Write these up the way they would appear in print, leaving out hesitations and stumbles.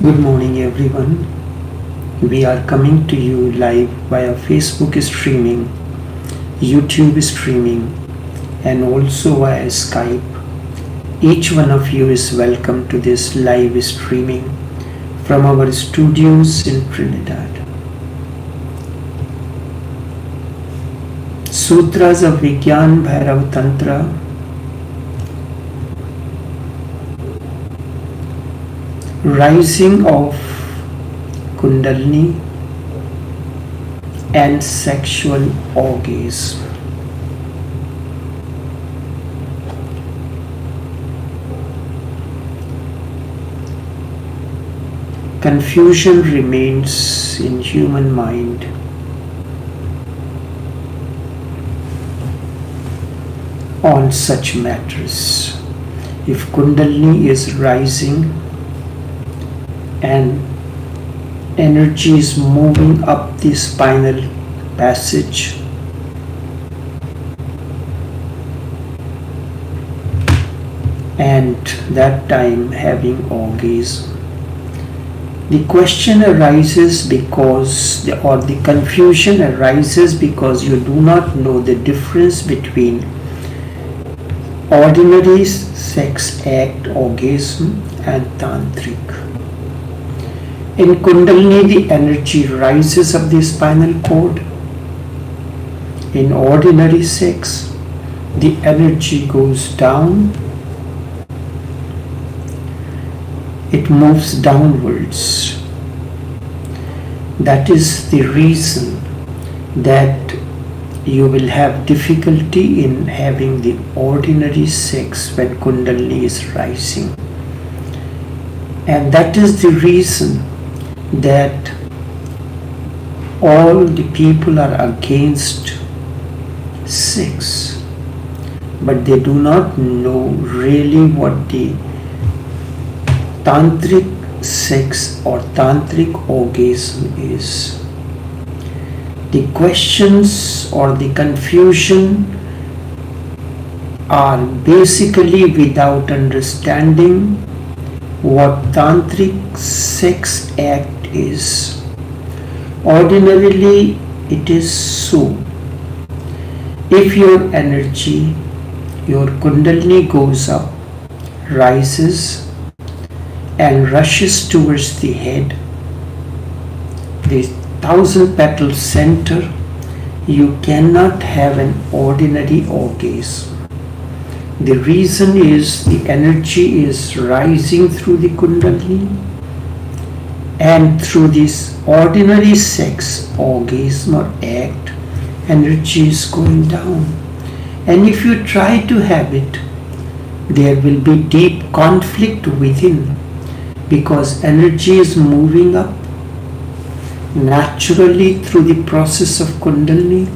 Good morning, everyone. We are coming to you live via Facebook streaming, YouTube streaming, and also via Skype. Each one of you is welcome to this live streaming from our studios in Trinidad. Sutras of Vigyan Bhairav Tantra, rising of Kundalini and sexual orgasm. Confusion remains in human mind. On such matters. If Kundalini is rising and energy is moving up the spinal passage, and that time having orgasm, the question arises because the confusion arises because you do not know the difference between ordinary sex act orgasm and tantric. In Kundalini, the energy rises up the spinal cord. In ordinary sex, the energy goes down. It moves downwards. That is the reason that you will have difficulty in having the ordinary sex when Kundalini is rising. And that is the reason that all the people are against sex, but they do not know really what the tantric sex or tantric orgasm is. The questions or the confusion are basically without understanding what tantric sex act is. Ordinarily, it is so. If your energy, your Kundalini goes up, rises and rushes towards the head, the 1000-petal center, you cannot have an ordinary orgasm. The reason is the energy is rising through the Kundalini, and through this ordinary sex orgasm or act, energy is going down. And if you try to have it, there will be deep conflict within, because energy is moving up naturally through the process of Kundalini,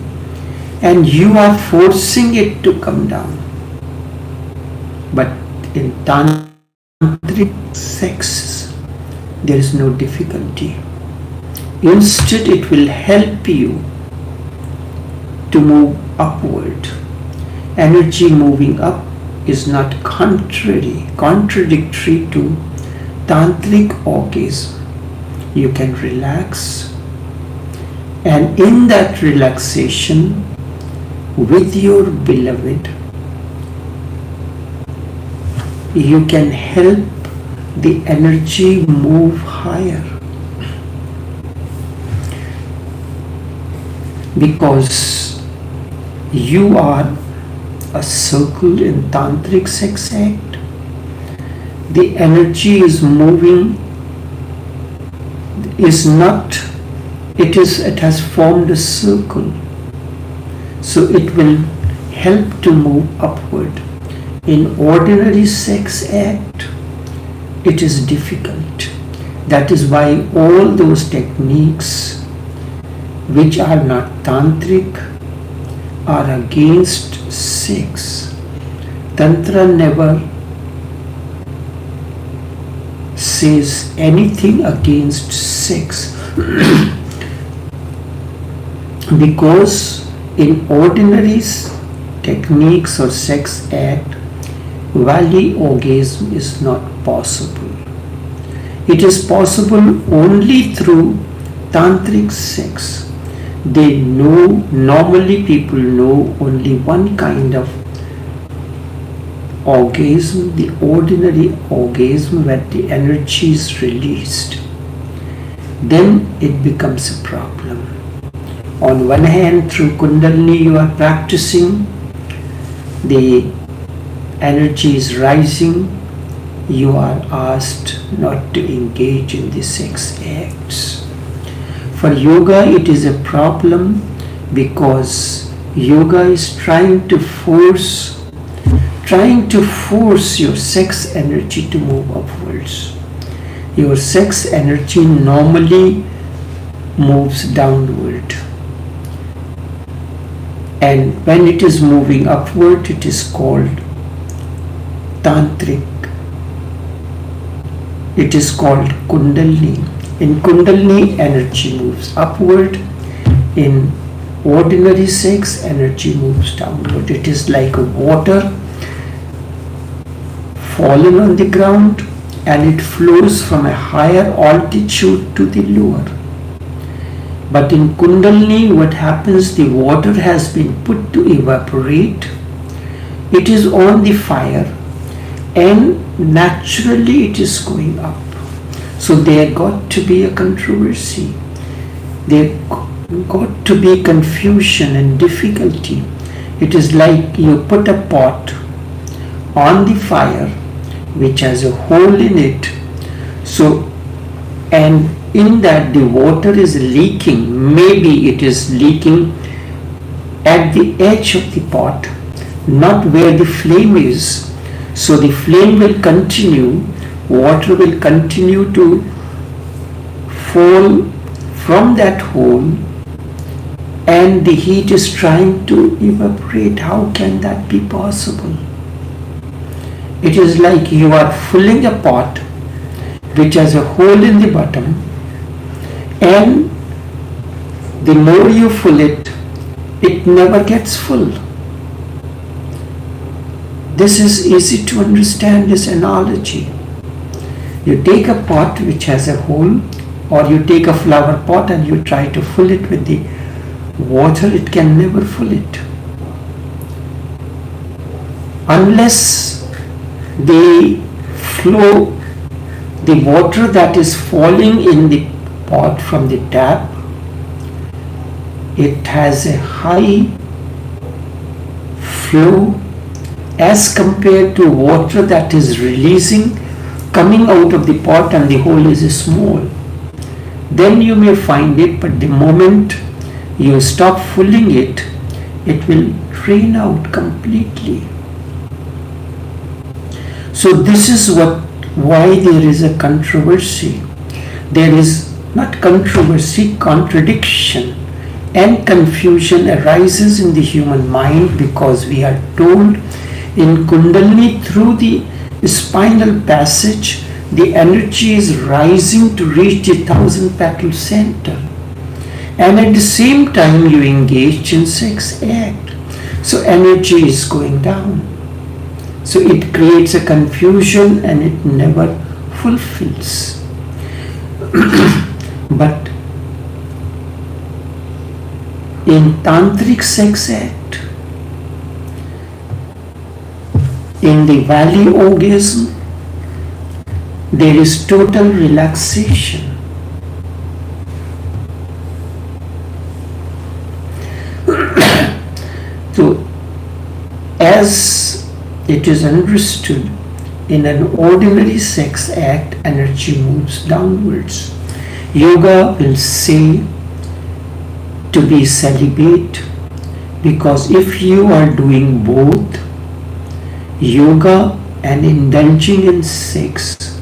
and you are forcing it to come down. But in tantric sex, there is no difficulty. Instead, it will help you to move upward. Energy moving up is not contradictory to tantric orgasm. You can relax, and in that relaxation with your beloved, you can help the energy move higher, because you are a circle in tantric sex act. The energy is moving, it has formed a circle, so it will help to move upward. In ordinary sex act, it is difficult. That is why all those techniques which are not tantric are against sex. Tantra never says anything against sex because in ordinary techniques or sex act, valley orgasm is not possible. It is possible only through tantric sex. They know, normally people know only one kind of orgasm, the ordinary orgasm where the energy is released. Then it becomes a problem. On one hand, through Kundalini you are practicing, the energy is rising, you are asked not to engage in the sex acts. For yoga it is a problem because yoga is trying to force your sex energy to move upwards. Your sex energy normally moves downward. And when it is moving upward, it is called tantric. It is called Kundalini. In Kundalini, energy moves upward. In ordinary sex, energy moves downward. It is like water fallen on the ground and it flows from a higher altitude to the lower. But in Kundalini, what happens, the water has been put to evaporate. It is on the fire and naturally it is going up. So there got to be a controversy. There got to be confusion and difficulty. It is like you put a pot on the fire which has a hole in it. So, and in that the water is leaking. Maybe it is leaking at the edge of the pot, not where the flame is. So the flame will continue, water will continue to fall from that hole and the heat is trying to evaporate. How can that be possible? It is like you are filling a pot which has a hole in the bottom, and the more you fill it, it never gets full. This is easy to understand, this analogy. You take a pot which has a hole, or you take a flower pot and you try to fill it with the water, it can never fill it. Unless the flow, the water that is falling in the pot from the tap, it has a high flow as compared to water that is releasing, coming out of the pot and the hole is small. Then you may find it, but the moment you stop filling it, it will drain out completely. So this is why there is a controversy. There is not controversy, contradiction and confusion arises in the human mind because we are told in Kundalini through the spinal passage the energy is rising to reach the 1,000-petal center, and at the same time you engage in sex act, so energy is going down. So it creates a confusion and it never fulfills. But in tantric sex act, in the valley orgasm, there is total relaxation. So as it is understood, in an ordinary sex act, energy moves downwards. Yoga will say to be celibate, because if you are doing both yoga and indulging in sex,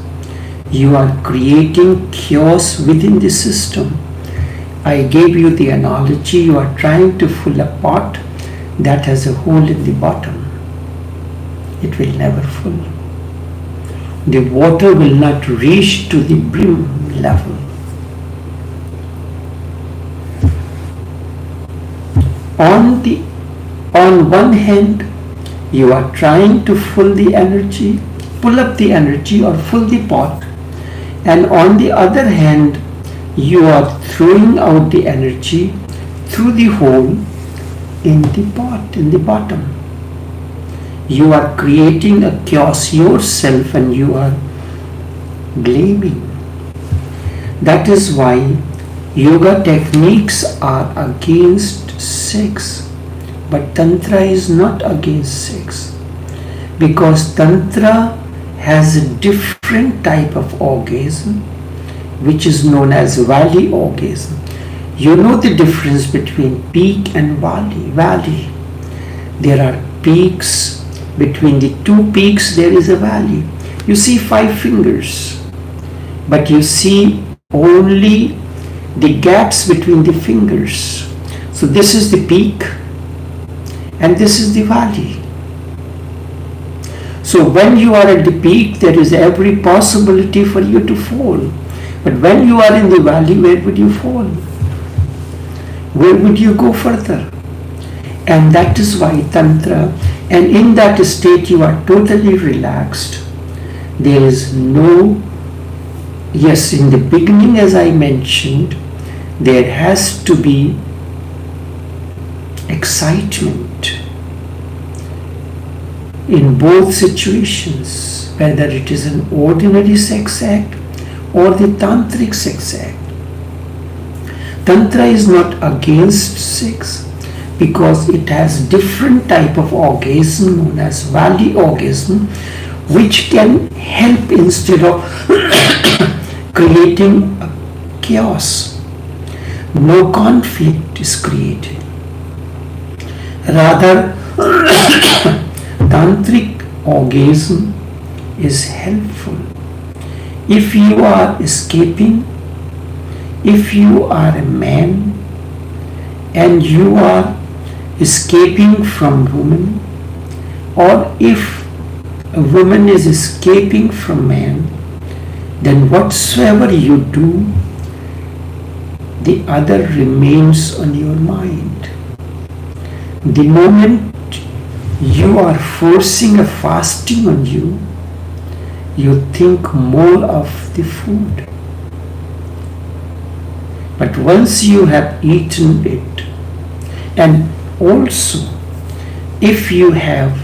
you are creating chaos within the system. I gave you the analogy, you are trying to fill a pot that has a hole in the bottom. It will never fill. The water will not reach to the brim level. On one hand, you are trying to fill the energy, pull up the energy or fill the pot, And on the other hand, you are throwing out the energy through the hole in the bottom. You are creating a chaos yourself and you are blaming. That is why yoga techniques are against sex, but Tantra is not against sex, because Tantra has a different type of orgasm which is known as valley orgasm. You know the difference between peak and valley. There are peaks. Between the two peaks there is a valley. You see 5 fingers, but you see only the gaps between the fingers. So this is the peak and this is the valley. So when you are at the peak, there is every possibility for you to fall. But when you are in the valley, where would you fall? Where would you go further? And that is why Tantra, and in that state you are totally relaxed. There is no, yes, in the beginning, as I mentioned, there has to be excitement in both situations, whether it is an ordinary sex act or the tantric sex act. Tantra is not against sex, because it has different type of orgasm known as valley orgasm, which can help instead of creating a chaos. No conflict is created. Rather, tantric orgasm is helpful. If you are escaping, if you are a man and you are escaping from woman, or if a woman is escaping from man, then whatsoever you do, the other remains on your mind. The moment you are forcing a fasting on you, you think more of the food. But once you have eaten it, and also if you have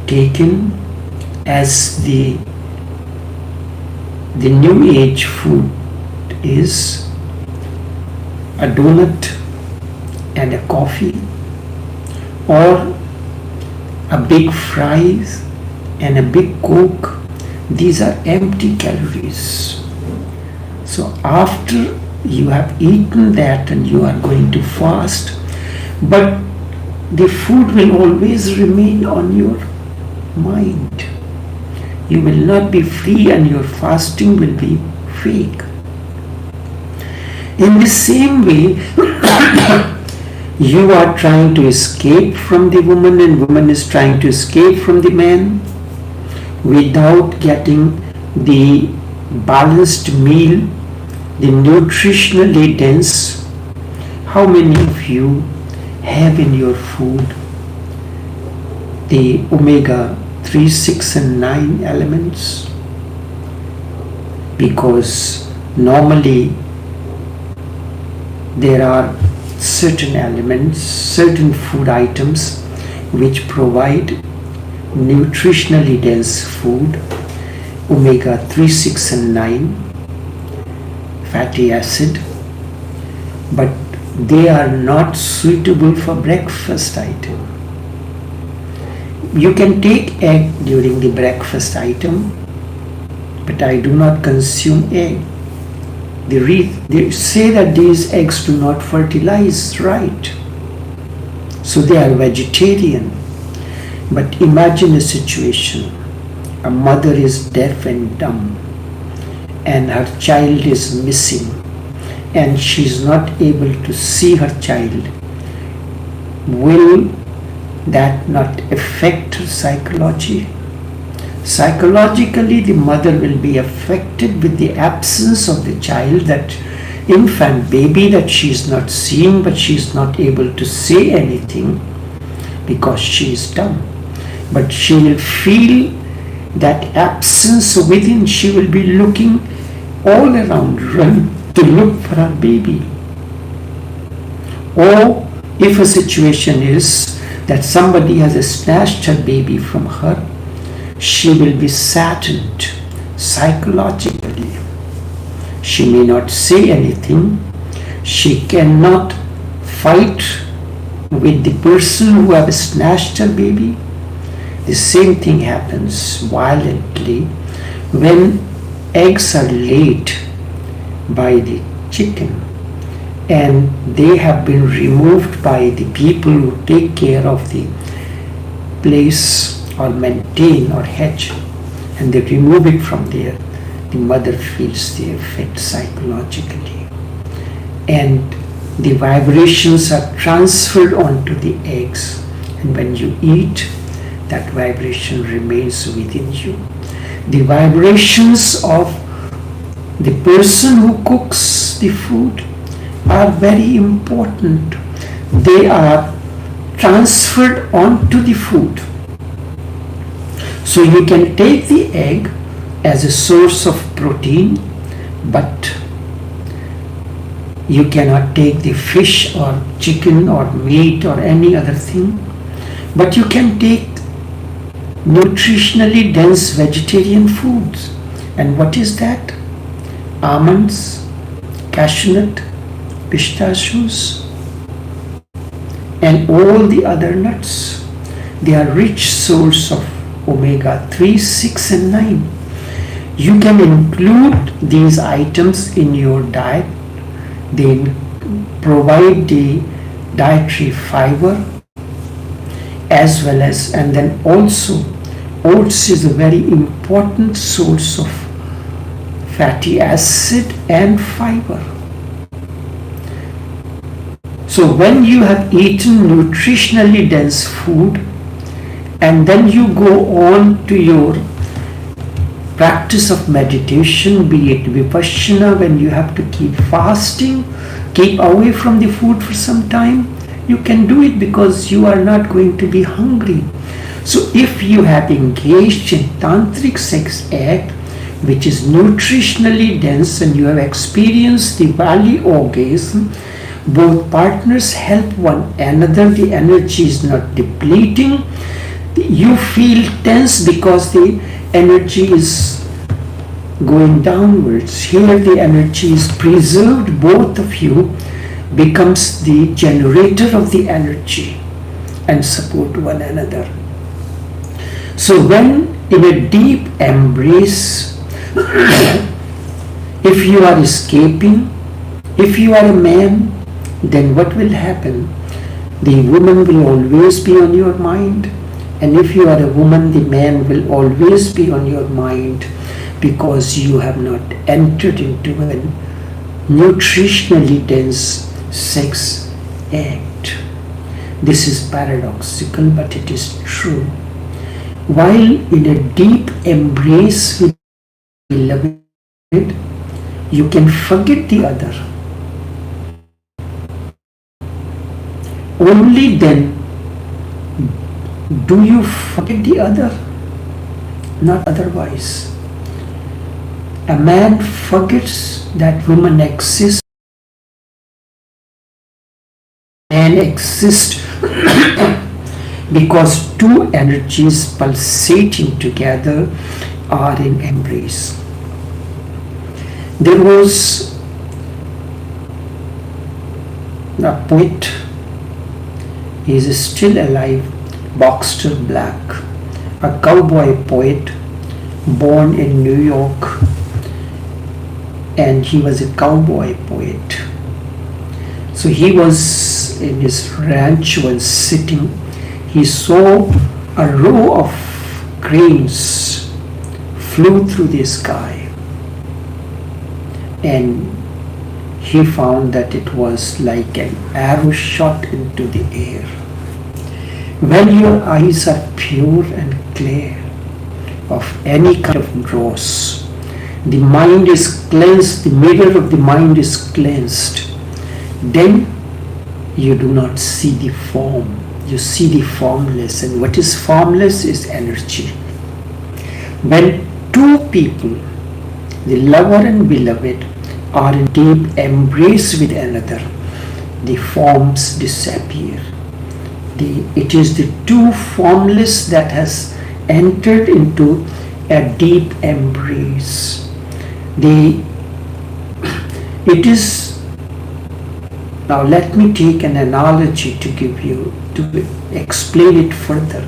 taken as the new age food is a donut and a coffee, or a big fries and a big Coke, these are empty calories. So after you have eaten that and you are going to fast, but the food will always remain on your mind. You will not be free and your fasting will be fake. In the same way, you are trying to escape from the woman and woman is trying to escape from the man without getting the balanced meal, the nutritionally dense. How many of you have in your food the omega 3, 6 and 9 elements? Because normally there are certain elements, certain food items which provide nutritionally dense food, omega 3, 6 and 9, fatty acid, but they are not suitable for breakfast item. You can take egg during the breakfast item, but I do not consume egg. They say that these eggs do not fertilize, right? So they are vegetarian. But imagine a situation. A mother is deaf and dumb and her child is missing and she is not able to see her child. Will that not affect her psychology? Psychologically, the mother will be affected with the absence of the child, that infant baby that she is not seeing, but she is not able to say anything because she is dumb. But she will feel that absence within, she will be looking all around, run to look for her baby. Or if a situation is that somebody has snatched her baby from her, she will be saddened psychologically. She may not say anything. She cannot fight with the person who has snatched her baby. The same thing happens violently when eggs are laid by the chicken and they have been removed by the people who take care of the place or maintain or hatch, and they remove it from there. The mother feels the effect psychologically, and the vibrations are transferred onto the eggs, and when you eat, that vibration remains within you. The vibrations of the person who cooks the food are very important. They are transferred onto the food. So you can take the egg as a source of protein, but you cannot take the fish or chicken or meat or any other thing. But you can take nutritionally dense vegetarian foods. And what is that? Almonds, cashew nut, pistachios, and all the other nuts. They are rich source of omega-3, 6 and 9. You can include these items in your diet. They provide the dietary fiber as well as, and then also oats is a very important source of fatty acid and fiber. So when you have eaten nutritionally dense food and then you go on to your practice of meditation, be it vipassana, when you have to keep fasting, keep away from the food for some time, you can do it because you are not going to be hungry. So if you have engaged in tantric sex act, which is nutritionally dense, and you have experienced the valley orgasm, both partners help one another, the energy is not depleting, you feel tense because the energy is going downwards. Here the energy is preserved, both of you becomes the generator of the energy and support one another. So when in a deep embrace, if you are escaping, if you are a man, then what will happen? The woman will always be on your mind, and if you are a woman, the man will always be on your mind, because you have not entered into a nutritionally dense sex act. This is paradoxical, but it is true. While in a deep embrace with the beloved, you can forget the other. Only then do you forget the other, not otherwise. A man forgets that woman exists. Man exists because two energies pulsating together are in embrace. There was a poet, he is still alive, Baxter Black, a cowboy poet born in New York, and he was a cowboy poet. So he was in his ranch, was sitting, he saw a row of cranes flew through the sky, and he found that it was like an arrow shot into the air. When your eyes are pure and clear of any kind of dross, the mind is cleansed, the mirror of the mind is cleansed, then you do not see the form, you see the formless, and what is formless is energy. When two people, the lover and beloved, are in deep embrace with another, the forms disappear. It is the two formless that has entered into a deep embrace. It is, now let me take an analogy to give you, to explain it further.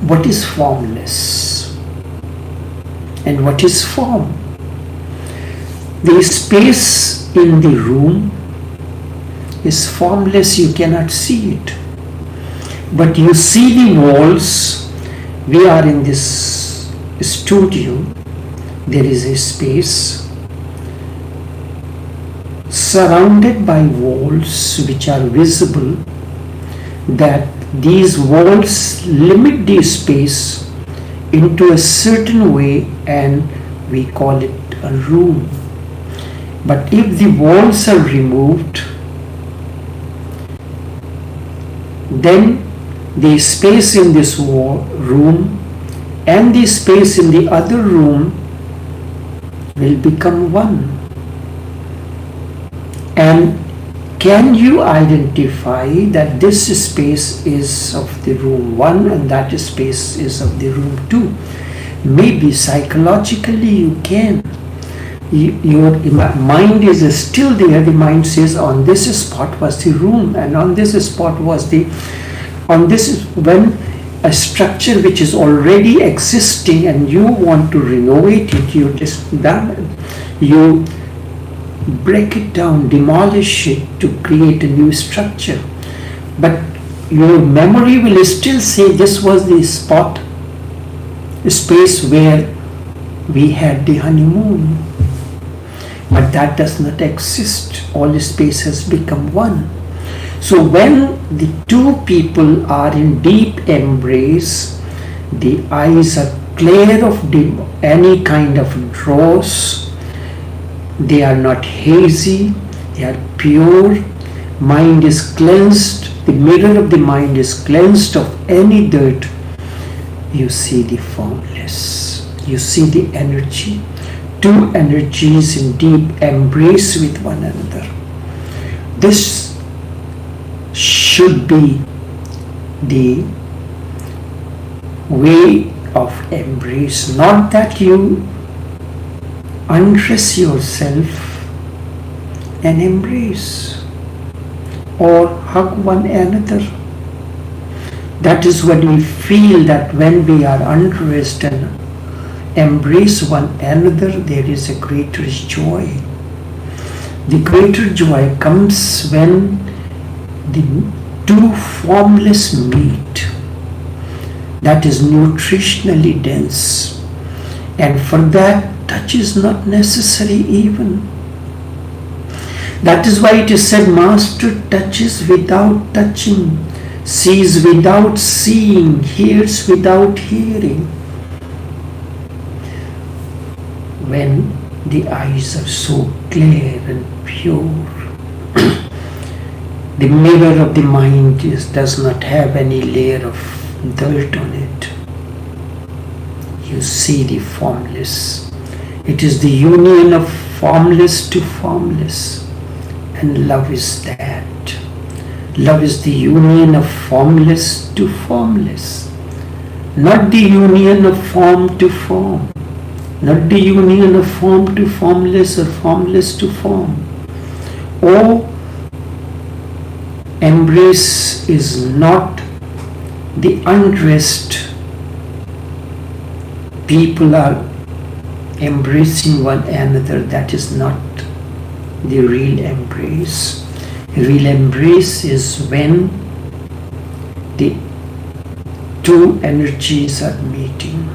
What is formless and what is form? The space in the room is formless, you cannot see it. But you see the walls. We are in this studio. There is a space surrounded by walls which are visible, that these walls limit the space into a certain way, and we call it a room. But if the walls are removed, then the space in this room and the space in the other room will become one. And can you identify that this space is of the room 1 and that space is of the room 2? Maybe psychologically you can. Your mind is still there. The mind says on this spot was the room and on this spot was when a structure which is already existing and you want to renovate it, you break it down, demolish it to create a new structure. But your memory will still say this was the spot, the space where we had the honeymoon. But that does not exist. All space has become one. So when the two people are in deep embrace, the eyes are clear of any kind of dross. They are not hazy, they are pure. Mind is cleansed, the mirror of the mind is cleansed of any dirt. You see the formless, you see the energy. Two energies in deep embrace with one another. This should be the way of embrace, not that you undress yourself and embrace or hug one another. That is when we feel that when we are undressed and embrace one another, there is a greater joy. The greater joy comes when the two formless meet. That is nutritionally dense, and for that touch is not necessary even. That is why it is said, Master touches without touching, sees without seeing, hears without hearing. When the eyes are so clear and pure, the mirror of the mind does not have any layer of dirt on it. You see the formless. It is the union of formless to formless, and love is that. Love is the union of formless to formless, not the union of form to form. Not the union of form to formless or formless to form. Oh, embrace is not the undressed. People are embracing one another. That is not the real embrace. Real embrace is when the two energies are meeting.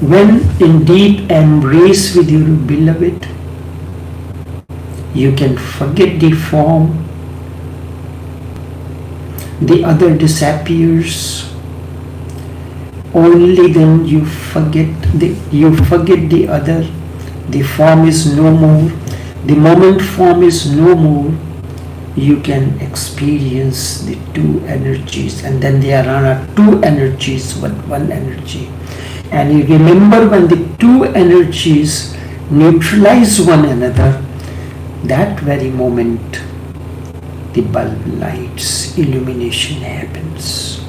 When in deep embrace with your beloved, you can forget the form, the other disappears. Only then you forget the other. The form is no more. The moment form is no more. you can experience the two energies, and then there are two energies but one energy. And you remember, when the two energies neutralize one another, that very moment the bulb lights, illumination happens.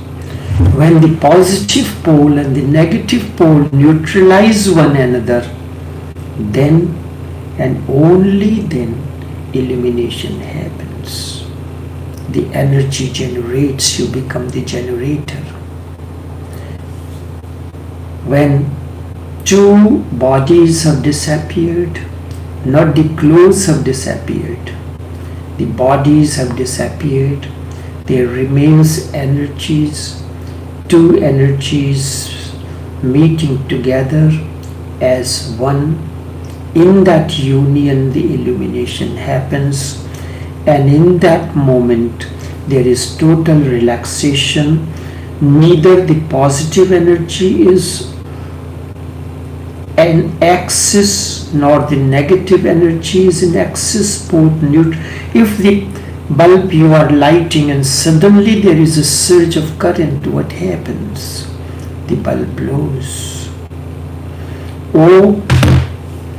When the positive pole and the negative pole neutralize one another, then and only then illumination happens. The energy generates, you become the generator. When two bodies have disappeared, not the clothes have disappeared, the bodies have disappeared, there remains energies, two energies meeting together as one. In that union, the illumination happens, and in that moment there is total relaxation. Neither the positive energy is an axis nor the negative energy is in axis, both neutral. If the bulb you are lighting and suddenly there is a surge of current, what happens? The bulb blows. Or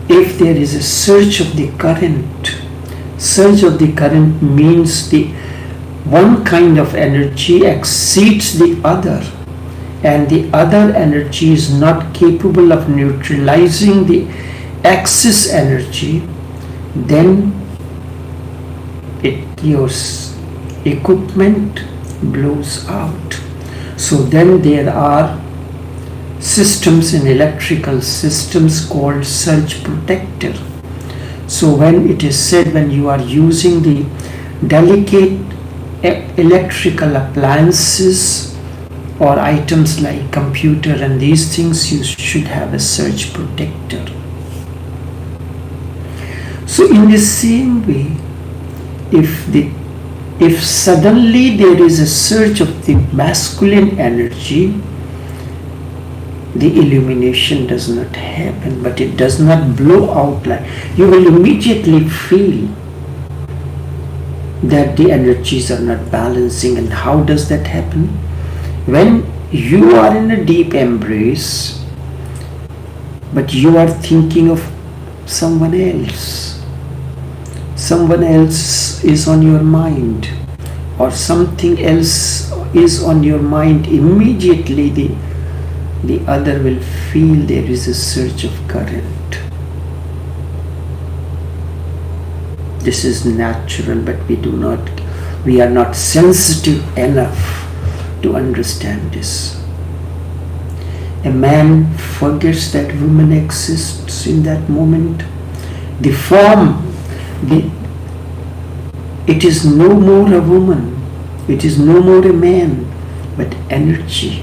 if there is a surge of the current means the one kind of energy exceeds the other, and the other energy is not capable of neutralizing the axis energy, then your equipment blows out. So then there are systems in electrical systems called surge protector. So when it is said, when you are using the delicate electrical appliances or items like computer and these things, you should have a surge protector. So in the same way, if suddenly there is a surge of the masculine energy, the illumination does not happen, but it does not blow out. Like you will immediately feel that the energies are not balancing. And how does that happen? When you are in a deep embrace, but you are thinking of someone else. Someone else is on your mind, or something else is on your mind. Immediately the other will feel there is a surge of current. This is natural, but we are not sensitive enough to understand this. A man forgets that woman exists in that moment. The form, it is no more a woman, it is no more a man, but energy.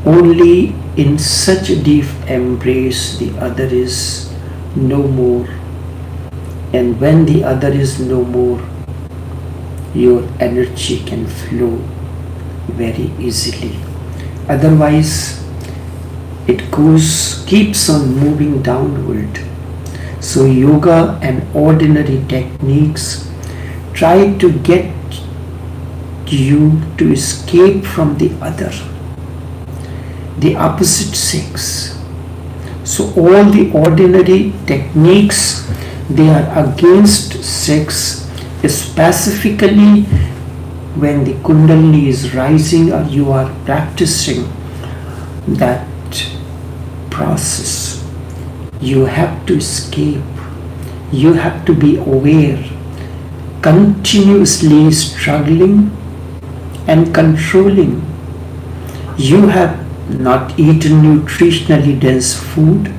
Only in such a deep embrace the other is no more. And when the other is no more, your energy can flow very easily. Otherwise, it keeps on moving downward. So yoga and ordinary techniques try to get you to escape from the other, the opposite sex. So all the ordinary techniques, they are against sex, specifically when the Kundalini is rising or you are practicing that process. You have to escape. You have to be aware, continuously struggling and controlling. You have not eaten nutritionally dense food.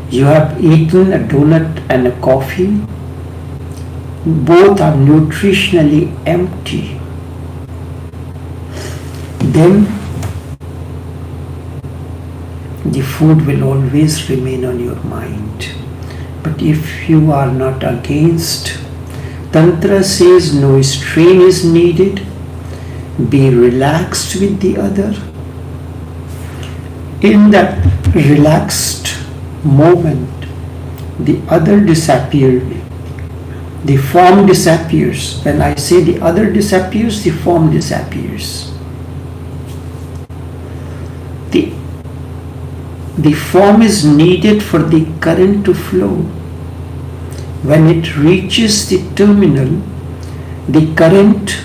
You have eaten a donut and a coffee. Both are nutritionally empty. Then the food will always remain on your mind. But if you are not against, Tantra says no strain is needed. Be relaxed with the other. In that relaxed moment, the other disappeared the form disappears. When I say the other disappears, the form disappears. The form is needed for the current to flow. When it reaches the terminal, the current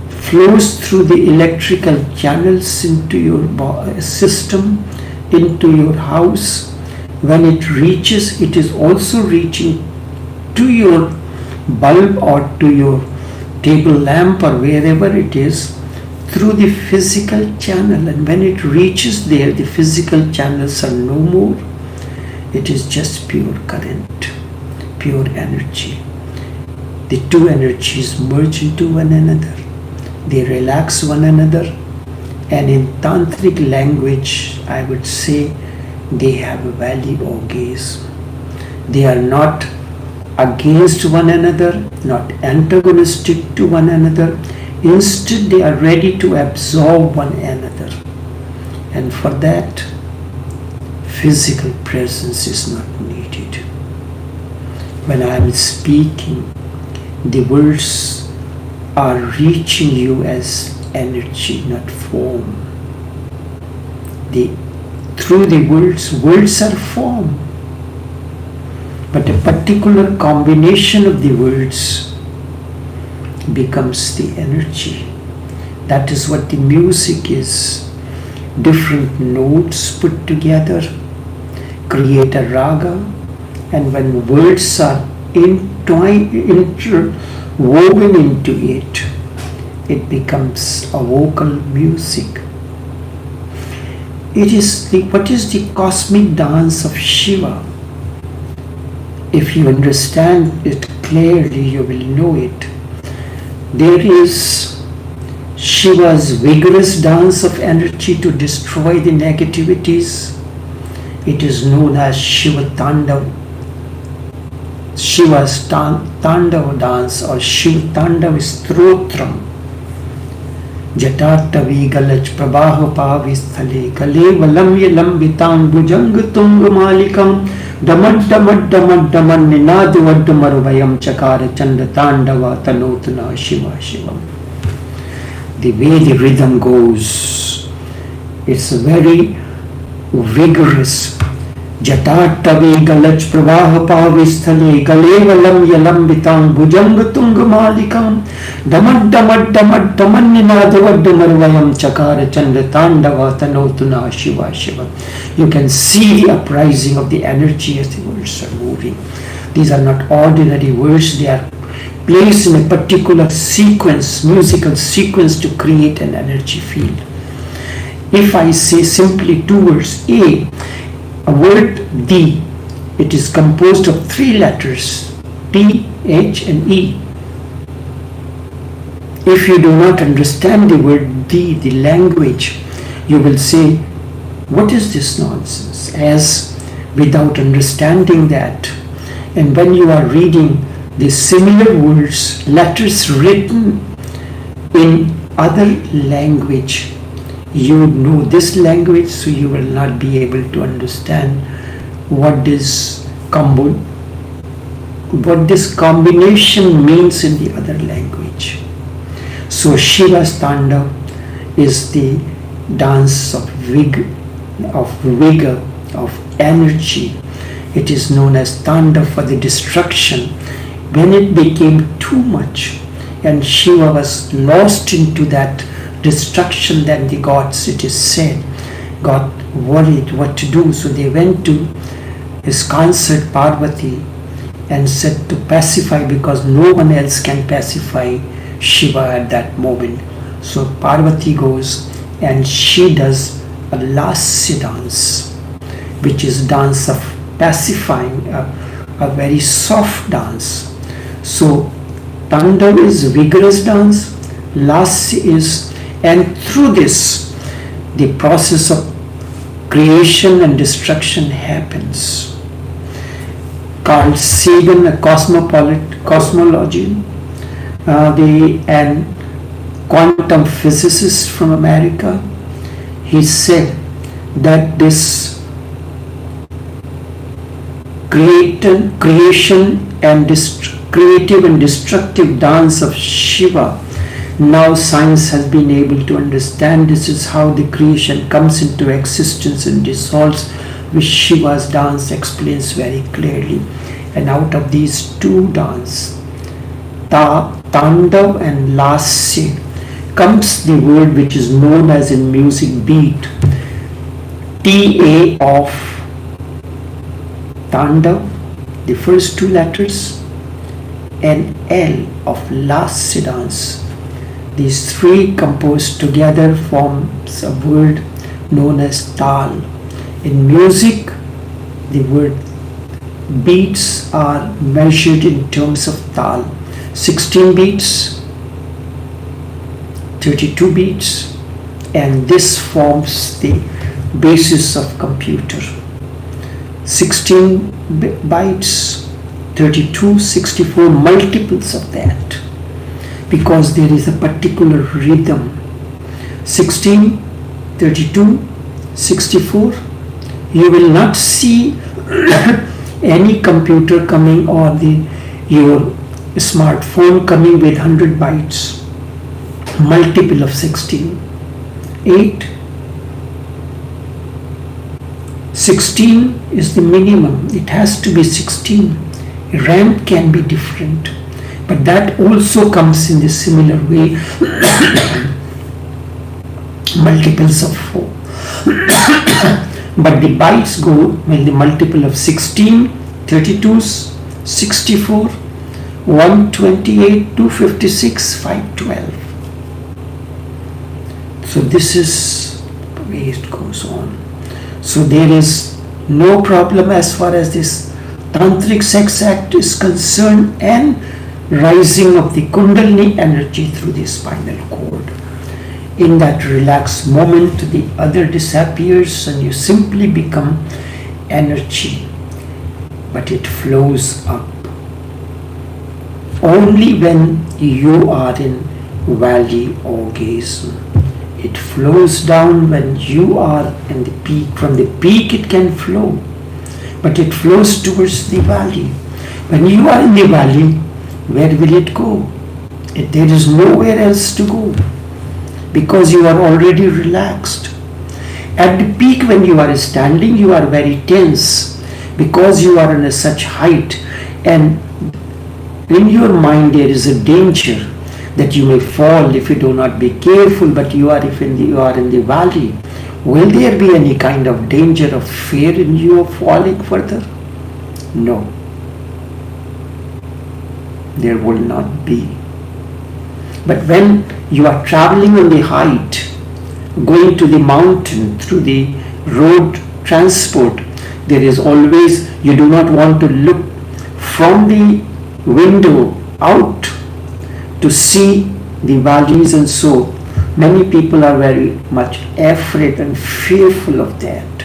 flows through the electrical channels into your system, into your house. When it reaches, it is also reaching to your bulb or to your table lamp or wherever it is, through the physical channel. And when it reaches there, the physical channels are no more. It is just pure current, pure energy. The two energies merge into one another. They relax one another. And in tantric language, I would say they have a valley orgasm. They are not against one another, not antagonistic to one another. Instead, they are ready to absorb one another. And for that, physical presence is not needed. When I am speaking, the words are reaching you as energy, not form. Through the words are form. But a particular combination of the words becomes the energy. That is what the music is. Different notes put together create a raga, and when words are interwoven into it, it becomes a vocal music. What is the cosmic dance of Shiva? If you understand it clearly, you will know it. There is Shiva's vigorous dance of energy to destroy the negativities. It is known as Shiva Tandav. Shiva's Tandav dance or Shiva Tandav Stotram. Jatattavi galach prabaha pavisthale kalevalam yalambitang bhujang tunga malikam damad damad damad damad ninadu vaddamarvayam chakara chanda tandava tanotana Shiva Shivam. The way the rhythm goes, it's very vigorous. Jatattavi galach pravaha pavisthale kalevalam yalambitang bhujang tunga malikam damad damad damad damad ninadu vaddamarvayam chakara chanda tandava tanotana Shiva Shiva. You can see the uprising of the energy as the words are moving. These are not ordinary words, they are placed in a particular sequence, musical sequence, to create an energy field. If I say simply two words, a word D, it is composed of three letters, T, H and E. If you do not understand the word D, the language, you will say, what is this nonsense? As without understanding that. And when you are reading the similar words, letters written in other language, you would know this language, so you will not be able to understand what this combination means in the other language. So Shiva's Tandav is the dance of vigor, of energy. It is known as Tandav for the destruction. When it became too much and Shiva was lost into that destruction, then the gods, it is said, got worried what to do. So they went to his consort Parvati and said to pacify, because no one else can pacify Shiva at that moment. So Parvati goes and she does a lasya dance, which is dance of pacifying, a very soft dance. So Tandav is vigorous dance, lasya is, and through this the process of creation and destruction happens. Carl Sagan, a cosmologian, and quantum physicist from America, he said that this creation and creative and destructive dance of Shiva. Now science has been able to understand this is how the creation comes into existence and dissolves, which Shiva's dance explains very clearly. And out of these two dances, Tandav and Lasya, comes the word which is known as in music beat. TA of Tandav, the first two letters, and L of Lasya dance. These three composed together forms a word known as Tal. In music, the word beats are measured in terms of Tal. 16 beats, 32 beats, and this forms the basis of computer. 16 bytes, 32, 64, multiples of that, because there is a particular rhythm. 16, 32, 64, you will not see any computer coming or your smartphone coming with 100 bytes, multiple of 16. 8, 16 is the minimum, it has to be 16. Ramp can be different, but that also comes in the similar way, multiples of 4. But the bytes go with the multiple of 16, 32, 64, 128, 256, 512. So this is the way it goes on. So there is no problem as far as this tantric sex act is concerned, and rising of the Kundalini energy through the spinal cord. In that relaxed moment, the other disappears and you simply become energy, but it flows up. Only when you are in valley orgasm. It flows down when you are in the peak. From the peak it can flow, but it flows towards the valley. When you are in the valley, where will it go? There is nowhere else to go, because you are already relaxed. At the peak, when you are standing, you are very tense, because you are in such height, and in your mind there is a danger that you may fall if you do not be careful. But you are in the valley, will there be any kind of danger of fear in you of falling further? No, there will not be. But when you are traveling on the height, going to the mountain through the road transport, there is always, you do not want to look from the window out to see the valleys, and so many people are very much afraid and fearful of that.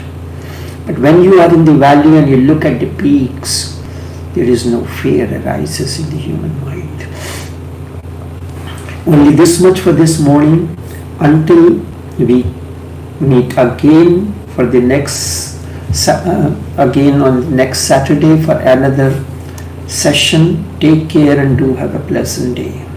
But when you are in the valley and you look at the peaks, there is no fear arises in the human mind. Only this much for this morning, until we meet again for the next again on next Saturday for another session. Take care and do have a pleasant day.